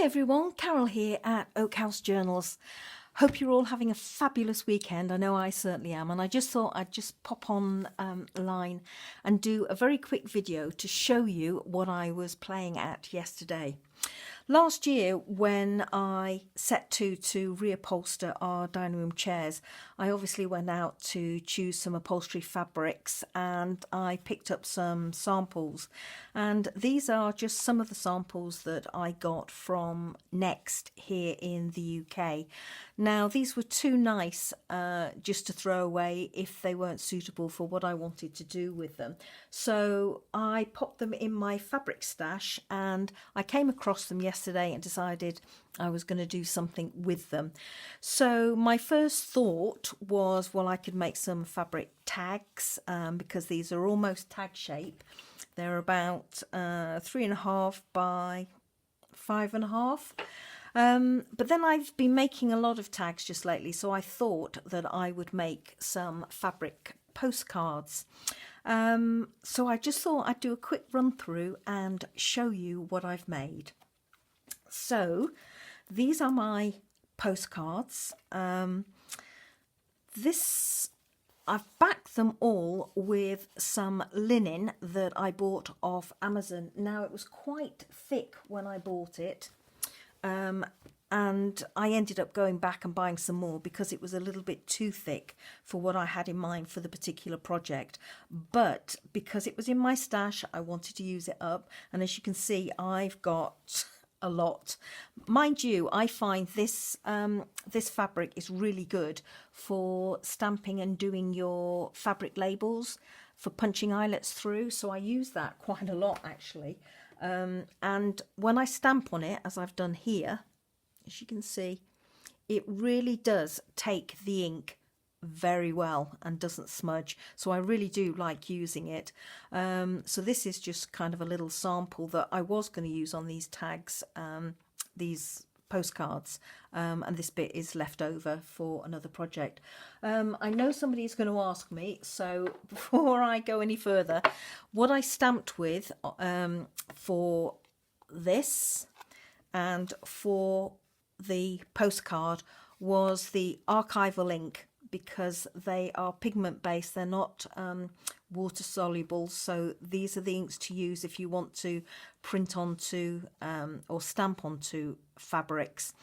Hi everyone, Carol here at Oak House Journals. Hope you're all having a fabulous weekend. I know I certainly am, and I just thought I'd just pop on line and do a very quick video to show you what I was playing at yesterday. Last year, when I set to reupholster our dining room chairs, I obviously went out to choose some upholstery fabrics and I picked up some samples. And these are just some of the samples that I got from Next here in the UK. Now, these were too nice just to throw away if they weren't suitable for what I wanted to do with them. So I popped them in my fabric stash and I came across them yesterday and decided I was going to do something with them. So my first thought was, well, I could make some fabric tags because these are almost tag shape. They're about 3.5 by 5.5. But then I've been making a lot of tags just lately, so I thought that I would make some fabric postcards. So I just thought I'd do a quick run through and show you what I've made. So these are my postcards. I've backed them all with some linen that I bought off Amazon. Now, it was quite thick when I bought it. And I ended up going back and buying some more because it was a little bit too thick for what I had in mind for the particular project. But because it was in my stash, I wanted to use it up. And as you can see, I've got a lot. Mind you, I find this this fabric is really good for stamping and doing your fabric labels, for punching eyelets through. So I use that quite a lot, actually. And when I stamp on it, as I've done here, as you can see, it really does take the ink very well and doesn't smudge. So I really do like using it. So this is just kind of a little sample that I was going to use on these tags, these postcards, and this bit is left over for another project. I know somebody's going to ask me, so before I go any further, what I stamped with for this and for the postcard was the archival ink, because they are pigment based, they're not water soluble, so these are the inks to use if you want to print onto or stamp onto fabrics.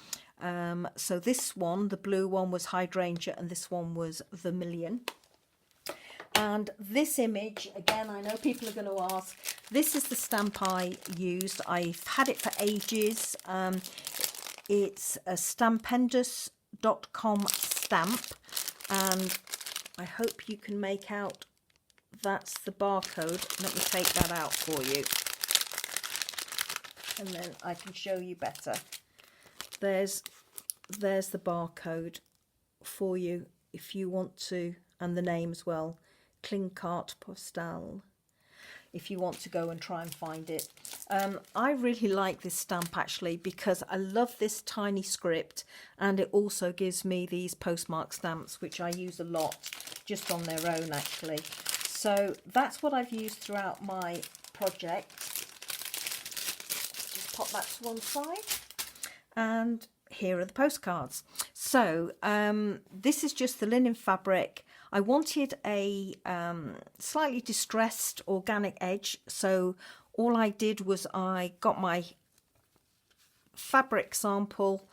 So this one, the blue one, was hydrangea and this one was vermilion. And this image, again, I know people are going to ask, this is the stamp I used. I've had it for ages. It's a stampendous.com stamp, and I hope you can make out that's the barcode. Let me take that out for you, and then I can show you better. There's the barcode for you if you want to, and the name as well, Carte Postale, if you want to go and try and find it. I really like this stamp actually because I love this tiny script, and it also gives me these postmark stamps which I use a lot just on their own actually. So that's what I've used throughout my project. Just pop that to one side, and here are the postcards. So this is just the linen fabric. I wanted a slightly distressed organic edge, so all I did was I got my fabric sample,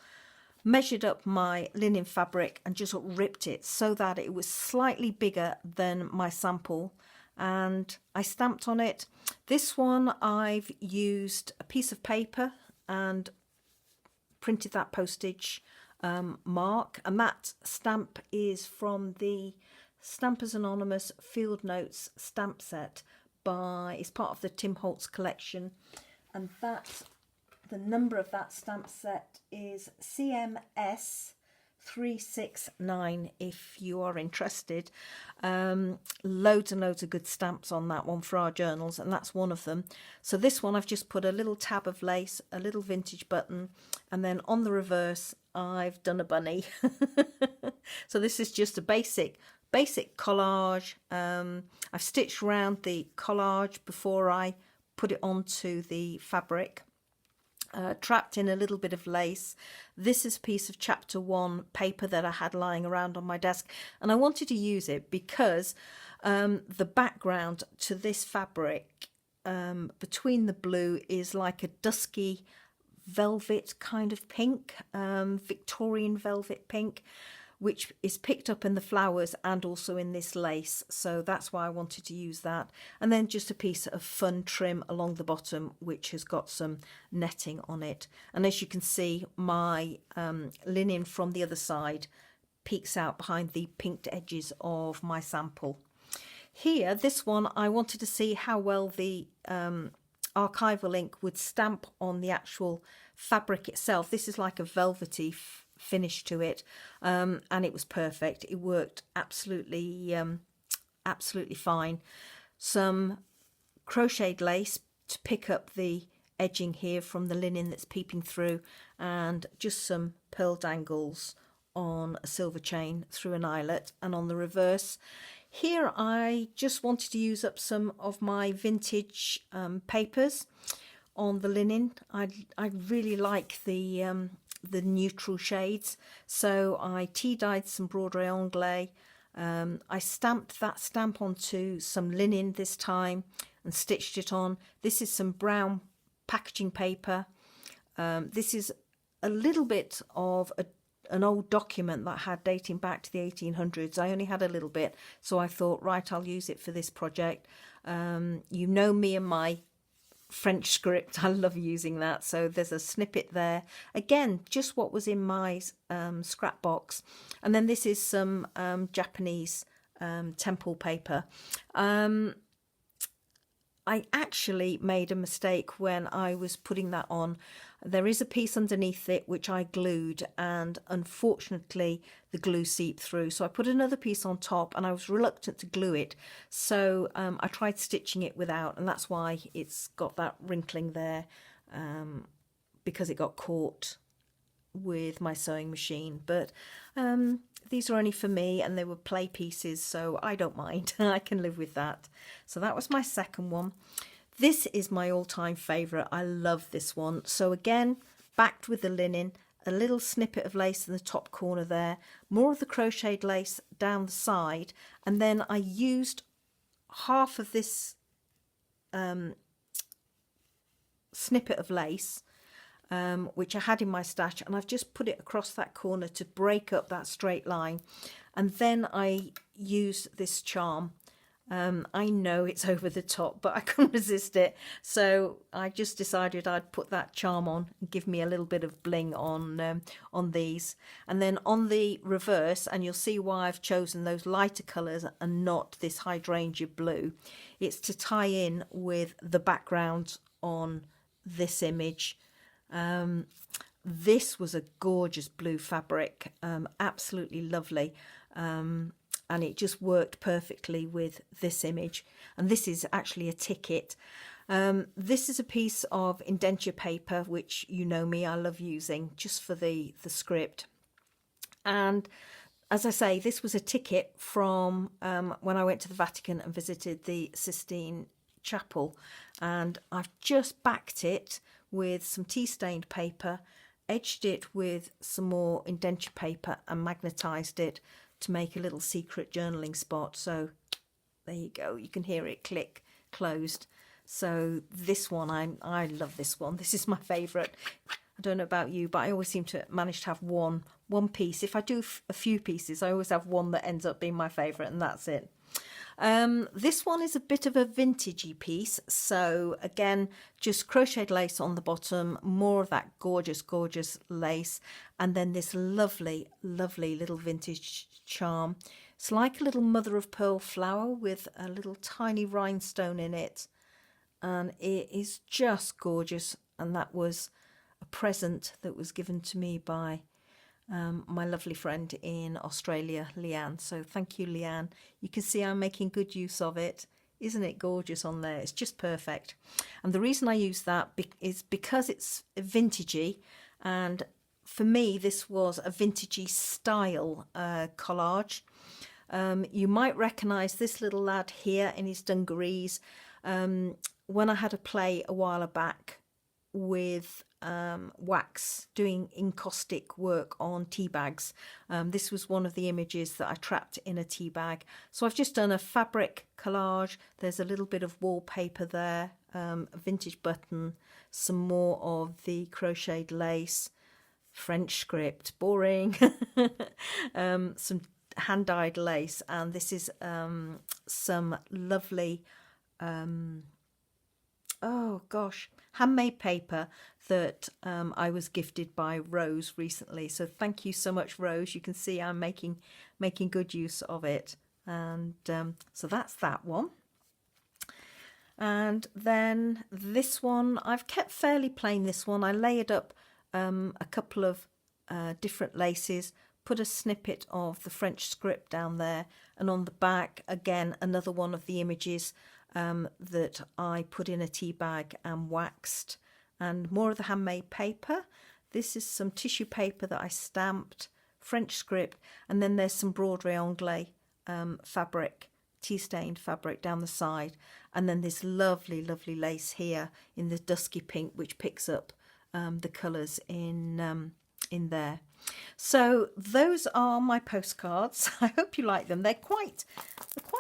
measured up my linen fabric and just ripped it so that it was slightly bigger than my sample, and I stamped on it. This one I've used a piece of paper and printed that postage mark, and that stamp is from the Stampers Anonymous Field Notes stamp set it's part of the Tim Holtz collection, and the number of that stamp set is CMS 369 if you are interested. Loads and loads of good stamps on that one for our journals, and that's one of them. So this one I've just put a little tab of lace, a little vintage button, and then on the reverse I've done a bunny. So this is just a basic collage. I've stitched around the collage before I put it onto the fabric. trapped in a little bit of lace. This is a piece of chapter 1 paper that I had lying around on my desk, and I wanted to use it because the background to this fabric between the blue is like a dusky velvet kind of pink, Victorian velvet pink, which is picked up in the flowers and also in this lace. So that's why I wanted to use that. And then just a piece of fun trim along the bottom, which has got some netting on it. And as you can see, my linen from the other side peeks out behind the pinked edges of my sample. Here, this one, I wanted to see how well the archival ink would stamp on the actual fabric itself. This is like a velvety finish to it, and it was perfect. It worked absolutely fine. Some crocheted lace to pick up the edging here from the linen that's peeping through, and just some pearl dangles on a silver chain through an eyelet. And on the reverse here, I just wanted to use up some of my vintage papers on the linen. I really like the neutral shades, so I tea dyed some broderie anglais. I stamped that stamp onto some linen this time and stitched it on. This is some brown packaging paper. This is a little bit of an old document that I had dating back to the 1800s. I only had a little bit, so I thought, right, I'll use it for this project. You know me and my French script, I love using that. So there's a snippet there. Again, just what was in my scrap box. And then this is some Japanese temple paper. I actually made a mistake when I was putting that on. There is a piece underneath it which I glued, and unfortunately the glue seeped through. So I put another piece on top, and I was reluctant to glue it. So I tried stitching it without, and that's why it's got that wrinkling there, because it got caught with my sewing machine. But these are only for me, and they were play pieces, so I don't mind. I can live with that. So that was my second one. This is my all-time favourite. I love this one. So again, backed with the linen, a little snippet of lace in the top corner there, more of the crocheted lace down the side, and then I used half of this snippet of lace, which I had in my stash, and I've just put it across that corner to break up that straight line. And then I used this charm. I know it's over the top, but I couldn't resist it, so I just decided I'd put that charm on and give me a little bit of bling on these. And then on the reverse, and you'll see why I've chosen those lighter colours and not this hydrangea blue, it's to tie in with the background on this image. This was a gorgeous blue fabric, absolutely lovely, and it just worked perfectly with this image. And this is actually a ticket. This is a piece of indenture paper, which you know me, I love using just for the script. And as I say, this was a ticket from when I went to the Vatican and visited the Sistine Chapel, and I've just backed it with some tea stained paper, edged it with some more indenture paper, and magnetised it to make a little secret journaling spot. So there you go, you can hear it click closed. So this one, I love this one. This is my favourite. I don't know about you, but I always seem to manage to have one piece. If I do a few pieces, I always have one that ends up being my favourite, and that's it. This one is a bit of a vintagey piece, so again, just crocheted lace on the bottom, more of that gorgeous lace, and then this lovely little vintage charm. It's like a little mother of pearl flower with a little tiny rhinestone in it, and it is just gorgeous. And that was a present that was given to me by my lovely friend in Australia, Leanne. So thank you, Leanne. You can see I'm making good use of it. Isn't it gorgeous on there? It's just perfect. And the reason I use that is because it's vintagey, and for me this was a vintagey style collage. You might recognise this little lad here in his dungarees. When I had a play a while back with wax, doing encaustic work on tea bags. This was one of the images that I trapped in a tea bag. So I've just done a fabric collage. There's a little bit of wallpaper there, a vintage button, some more of the crocheted lace, French script, boring, some hand-dyed lace, and this is some lovely oh gosh, handmade paper that I was gifted by Rose recently. So thank you so much, Rose. You can see I'm making good use of it. And so that's that one. And then this one, I've kept fairly plain, this one. I layered up a couple of different laces, put a snippet of the French script down there, and on the back, again, another one of the images that I put in a tea bag and waxed, and more of the handmade paper. This is some tissue paper that I stamped, French script, and then there's some broderie anglais fabric, tea-stained fabric down the side, and then this lovely, lovely lace here in the dusky pink, which picks up the colours in there. So those are my postcards. I hope you like them. They're quite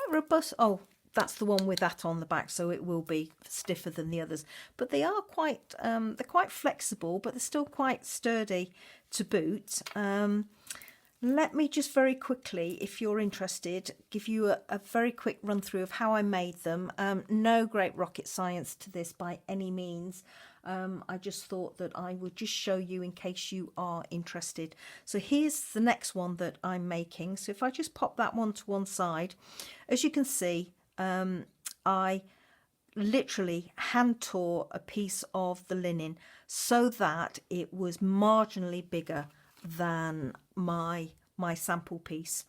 robust. Oh, that's the one with that on the back, so it will be stiffer than the others. But they are quite they're quite flexible, but they're still quite sturdy to boot. Let me just very quickly, if you're interested, give you a very quick run through of how I made them. No great rocket science to this by any means. I just thought that I would just show you in case you are interested. So here's the next one that I'm making. So if I just pop that one to one side, as you can see, I literally hand tore a piece of the linen so that it was marginally bigger than my sample piece.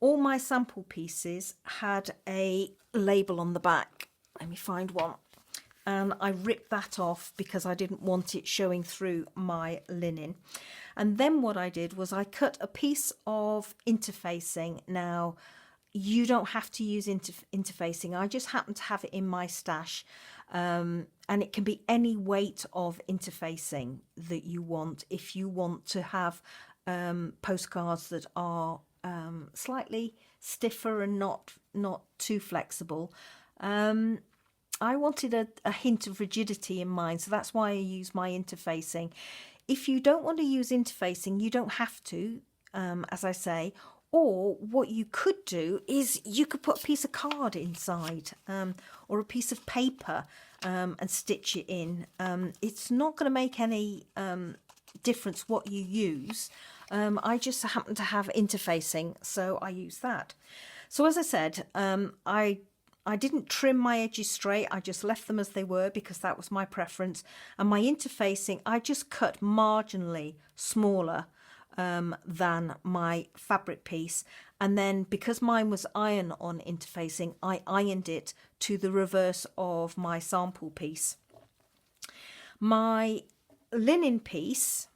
All my sample pieces had a label on the back. Let me find one. And I ripped that off because I didn't want it showing through my linen. And then what I did was I cut a piece of interfacing. Now, you don't have to use interfacing. I just happen to have it in my stash. And it can be any weight of interfacing that you want. If you want to have postcards that are slightly stiffer and not too flexible. I wanted a hint of rigidity in mine, so that's why I use my interfacing. If you don't want to use interfacing, you don't have to, as I say. Or what you could do is you could put a piece of card inside or a piece of paper and stitch it in. It's not going to make any difference what you use. I just happen to have interfacing, so I use that. So as I said, I didn't trim my edges straight. I just left them as they were because that was my preference. And my interfacing, I just cut marginally smaller than my fabric piece. And then because mine was iron-on interfacing, I ironed it to the reverse of my sample piece. My linen piece,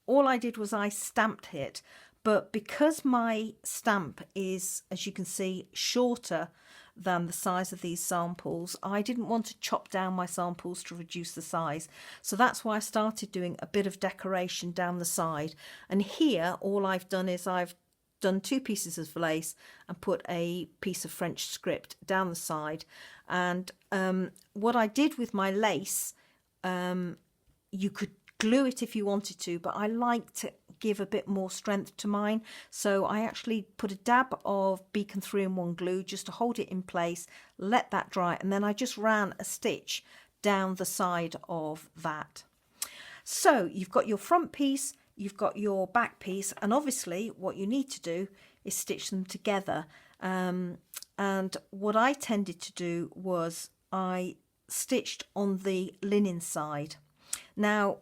all I did was I stamped it. But because my stamp is, as you can see, shorter than the size of these samples, I didn't want to chop down my samples to reduce the size. So that's why I started doing a bit of decoration down the side. And here, all I've done is I've done two pieces of lace and put a piece of French script down the side. And what I did with my lace, you could glue it if you wanted to, but I like to give a bit more strength to mine, so I actually put a dab of Beacon 3-in-1 glue just to hold it in place, let that dry, and then I just ran a stitch down the side of that. So you've got your front piece, you've got your back piece, and obviously what you need to do is stitch them together. And what I tended to do was I stitched on the linen side. Now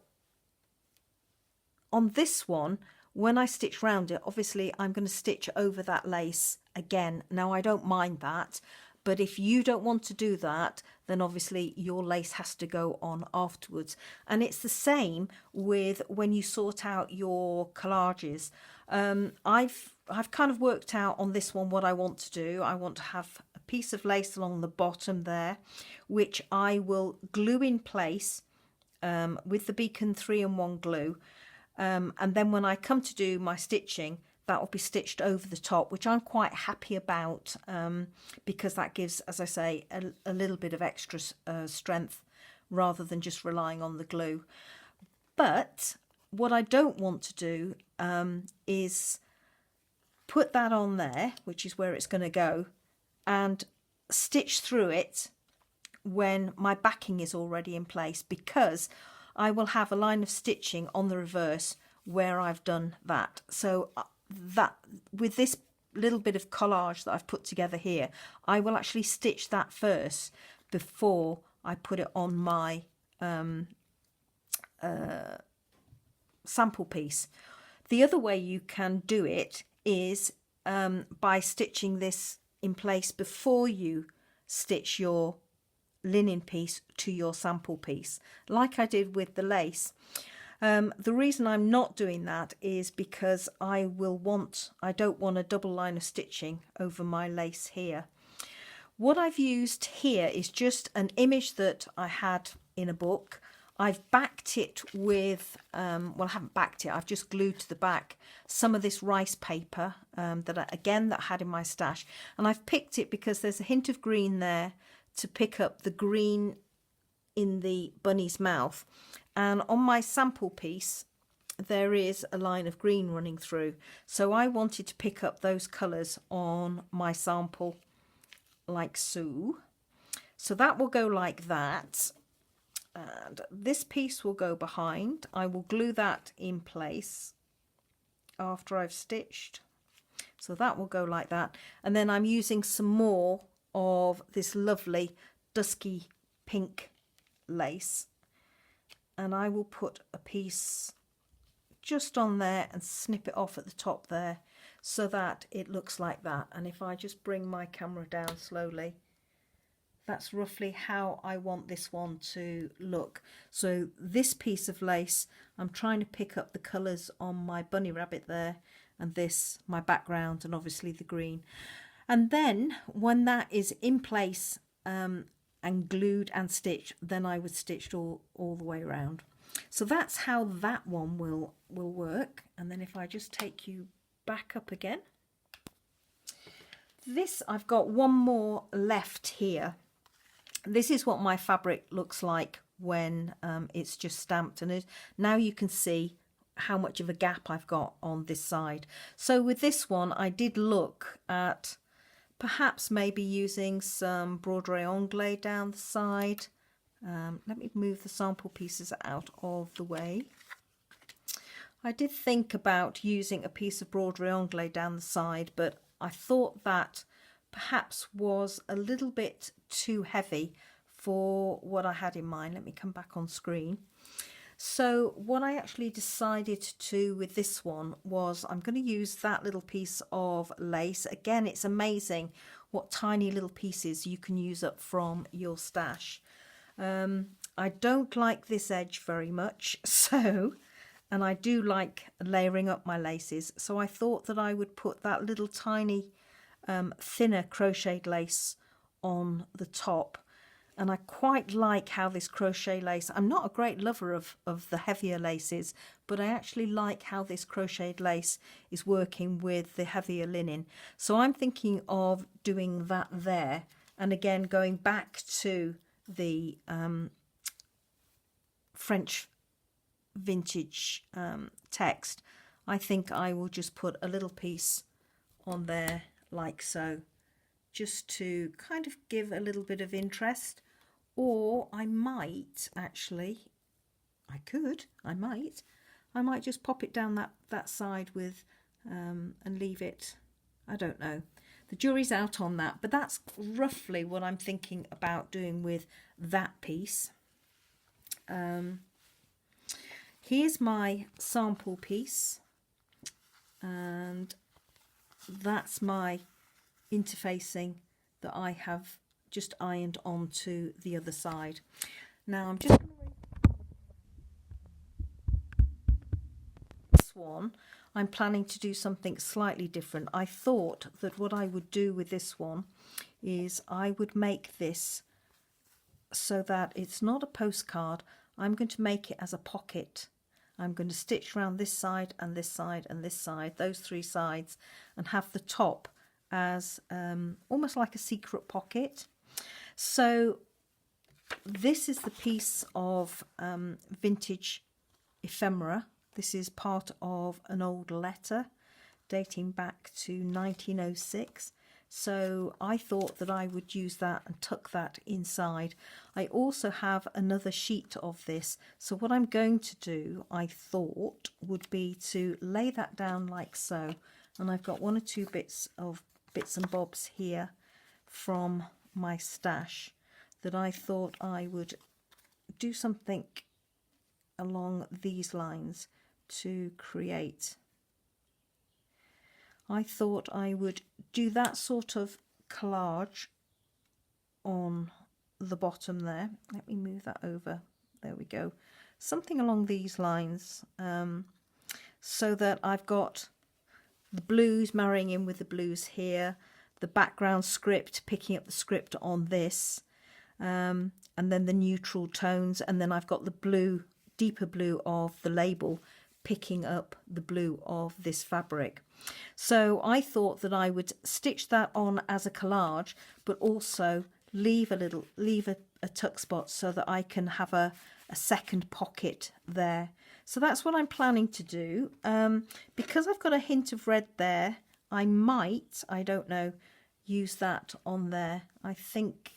on this one, when I stitch round it, obviously I'm going to stitch over that lace again. Now I don't mind that, but if you don't want to do that, then obviously your lace has to go on afterwards. And it's the same with when you sort out your collages. I've kind of worked out on this one what I want to do. I want to have a piece of lace along the bottom there, which I will glue in place with the Beacon 3-in-1 glue, and then when I come to do my stitching, that will be stitched over the top, which I'm quite happy about, because that gives, as I say, a little bit of extra strength rather than just relying on the glue. But what I don't want to do is put that on there, which is where it's going to go, and stitch through it when my backing is already in place, because I will have a line of stitching on the reverse where I've done that. So that with this little bit of collage that I've put together here, I will actually stitch that first before I put it on my sample piece. The other way you can do it is by stitching this in place before you stitch your linen piece to your sample piece, like I did with the lace. The reason I'm not doing that is because I don't want a double line of stitching over my lace here. What I've used here is just an image that I had in a book. I've backed it with, well, I haven't backed it, I've just glued to the back some of this rice paper that I had in my stash. And I've picked it because there's a hint of green there to pick up the green in the bunny's mouth. And on my sample piece, there is a line of green running through. So I wanted to pick up those colours on my sample, like so. So that will go like that. And this piece will go behind. I will glue that in place after I've stitched. So that will go like that. And then I'm using some more of this lovely dusky pink lace. And I will put a piece just on there and snip it off at the top there so that it looks like that. And if I just bring my camera down slowly, that's roughly how I want this one to look. So this piece of lace, I'm trying to pick up the colours on my bunny rabbit there, and this, my background, and obviously the green. And then when that is in place and glued and stitched, then I would stitch all the way around. So that's how that one will work. And then if I just take you back up again, this, I've got one more left here. This is what my fabric looks like when it's just stamped, and now you can see how much of a gap I've got on this side. So with this one, I did look at perhaps maybe using some broderie anglais down the side. Let me move the sample pieces out of the way. I did think about using a piece of broderie anglais down the side, but I thought that perhaps was a little bit too heavy for what I had in mind. Let me come back on screen. So what I actually decided to do with this one was I'm going to use that little piece of lace. Again, it's amazing what tiny little pieces you can use up from your stash. I don't like this edge very much, and I do like layering up my laces, so I thought that I would put that little tiny thinner crocheted lace on the top. And I quite like how this crochet lace, I'm not a great lover of the heavier laces, but I actually like how this crocheted lace is working with the heavier linen. So I'm thinking of doing that there, and again going back to the French vintage text. I think I will just put a little piece on there like so, just to kind of give a little bit of interest. Or I might actually, I might just pop it down that side with and leave it, I don't know. The jury's out on that, but that's roughly what I'm thinking about doing with that piece. Here's my sample piece, and that's my interfacing that I have just ironed onto the other side. Now I'm just this one, I'm planning to do something slightly different. I thought that what I would do with this one is I would make this so that it's not a postcard. I'm going to make it as a pocket. I'm going to stitch around this side and this side and this side, those three sides, and have the top as almost like a secret pocket. So this is the piece of vintage ephemera. This is part of an old letter dating back to 1906. So I thought that I would use that and tuck that inside. I also have another sheet of this. So what I'm going to do, I thought, would be to lay that down like so. And I've got one or two bits and bobs here from my stash that I thought I would do something along these lines to create. I thought I would do that sort of collage on the bottom there. Let me move that over. There we go. Something along these lines, so that I've got the blues marrying in with the blues here, the background script picking up the script on this, and then the neutral tones, and then I've got the blue, deeper blue of the label picking up the blue of this fabric. So I thought that I would stitch that on as a collage, but also leave a tuck spot so that I can have a second pocket there. So that's what I'm planning to do. Because I've got a hint of red there, I might, I don't know, use that on there. I think,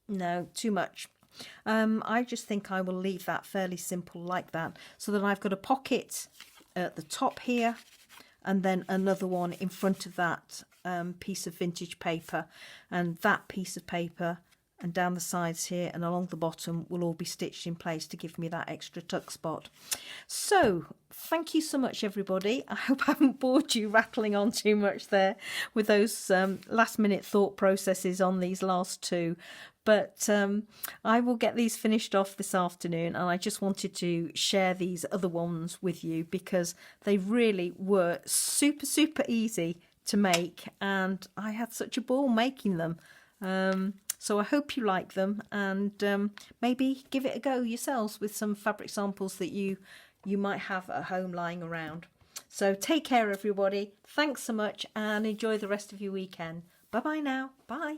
no, too much. I just think I will leave that fairly simple like that, so that I've got a pocket at the top here, and then another one in front of that piece of vintage paper, and that piece of paper and down the sides here and along the bottom will all be stitched in place to give me that extra tuck spot. So thank you so much, everybody. I hope I haven't bored you rattling on too much there with those last minute thought processes on these last two. But I will get these finished off this afternoon, and I just wanted to share these other ones with you because they really were super, super easy to make, and I had such a ball making them. So I hope you like them, and maybe give it a go yourselves with some fabric samples that you might have at home lying around. So take care, everybody. Thanks so much, and enjoy the rest of your weekend. Bye-bye now. Bye.